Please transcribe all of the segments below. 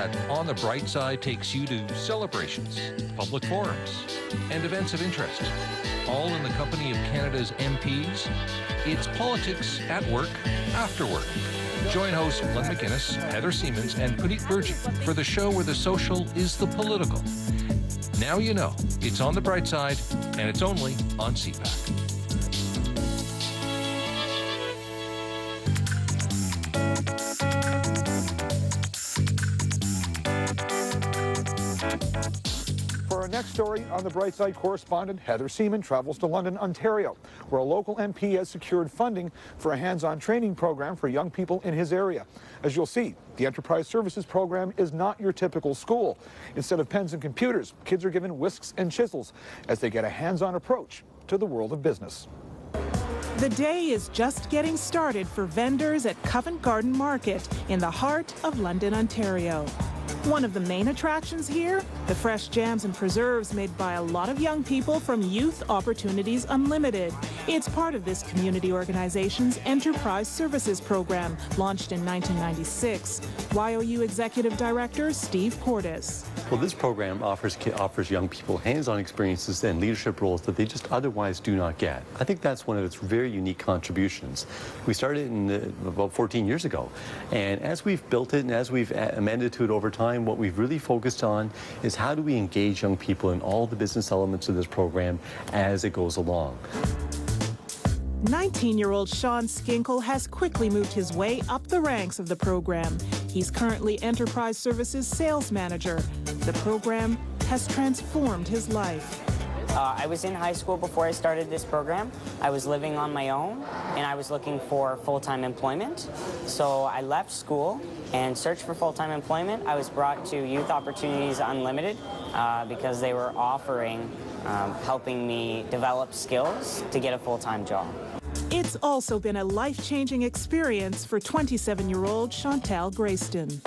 that On the Bright Side takes you to celebrations, public forums, and events of interest, all in the company of Canada's MPs. It's politics at work, after work. Join hosts Glenn McGuinness, Heather Siemens, and Puneet Virgin for the show where the social is the political. Now you know, it's On the Bright Side, and it's only on CPAC. For our next story, On the Bright Side correspondent Heather Seaman travels to London, Ontario, where a local MP has secured funding for a hands-on training program for young people in his area. As you'll see, the Enterprise Services program is not your typical school. Instead of pens and computers, kids are given whisks and chisels as they get a hands-on approach to the world of business. The day is just getting started for vendors at Covent Garden Market in the heart of London, Ontario. One of the main attractions here, the fresh jams and preserves made by a lot of young people from Youth Opportunities Unlimited. It's part of this community organization's Enterprise Services program, launched in 1996. YOU Executive Director Steve Cordes. Well, this program offers young people hands-on experiences and leadership roles that they just otherwise do not get. I think that's one of its very unique contributions. We started about 14 years ago, and as we've built it and as we've amended to it over time, what we've really focused on is how do we engage young people in all the business elements of this program as it goes along. 19-year-old Sean Skinkle has quickly moved his way up the ranks of the program. He's currently Enterprise Services Sales Manager. The program has transformed his life. I was in high school before I started this program. I was living on my own, and I was looking for full-time employment. So I left school and searched for full-time employment. I was brought to Youth Opportunities Unlimited because they were offering helping me develop skills to get a full-time job. It's also been a life-changing experience for 27-year-old Chantal Grayston.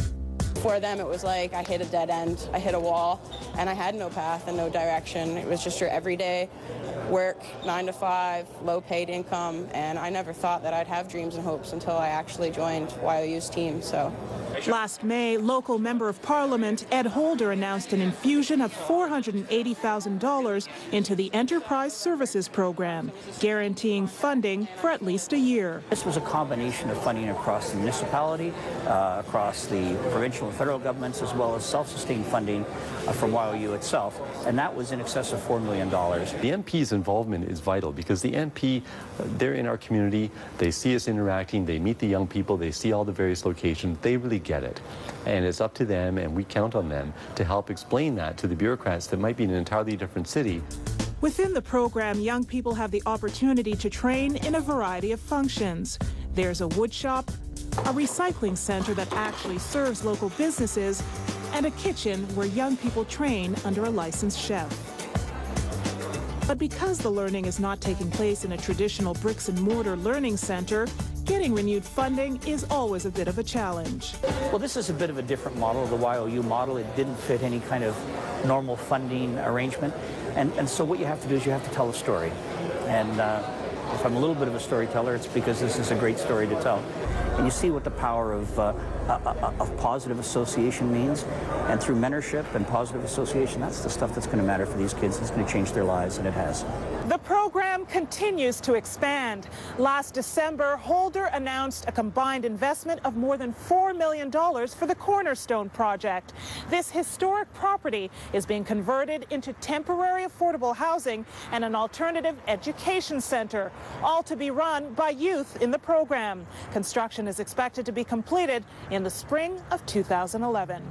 For them, it was like I hit a dead end, I hit a wall, and I had no path and no direction. It was just your everyday work, 9 to 5, low-paid income, and I never thought that I'd have dreams and hopes until I actually joined YOU's team. So. Last May, local Member of Parliament Ed Holder announced an infusion of $480,000 into the Enterprise Services program, guaranteeing funding for at least a year. This was a combination of funding across the municipality, across the provincial and federal governments, as well as self-sustained funding from YOU itself, and that was in excess of $4 million. The MP's involvement is vital because the MP, they're in our community, they see us interacting, they meet the young people, they see all the various locations, they really get it. And it's up to them, and we count on them to help explain that to the bureaucrats that might be in an entirely different city. Within the program, young people have the opportunity to train in a variety of functions. There's a wood shop, a recycling center that actually serves local businesses, and a kitchen where young people train under a licensed chef. But because the learning is not taking place in a traditional bricks and mortar learning center, getting renewed funding is always a bit of a challenge. Well, this is a bit of a different model, the YOU model. It didn't fit any kind of normal funding arrangement. And so what you have to do is you have to tell a story. And if I'm a little bit of a storyteller, it's because this is a great story to tell. And you see what the power of positive association means. And through mentorship and positive association, that's the stuff that's going to matter for these kids. It's going to change their lives, and it has. The program continues to expand. Last December, Holder announced a combined investment of more than $4 million for the Cornerstone project. This historic property is being converted into temporary affordable housing and an alternative education center, all to be run by youth in the program. Construction is expected to be completed in the spring of 2011.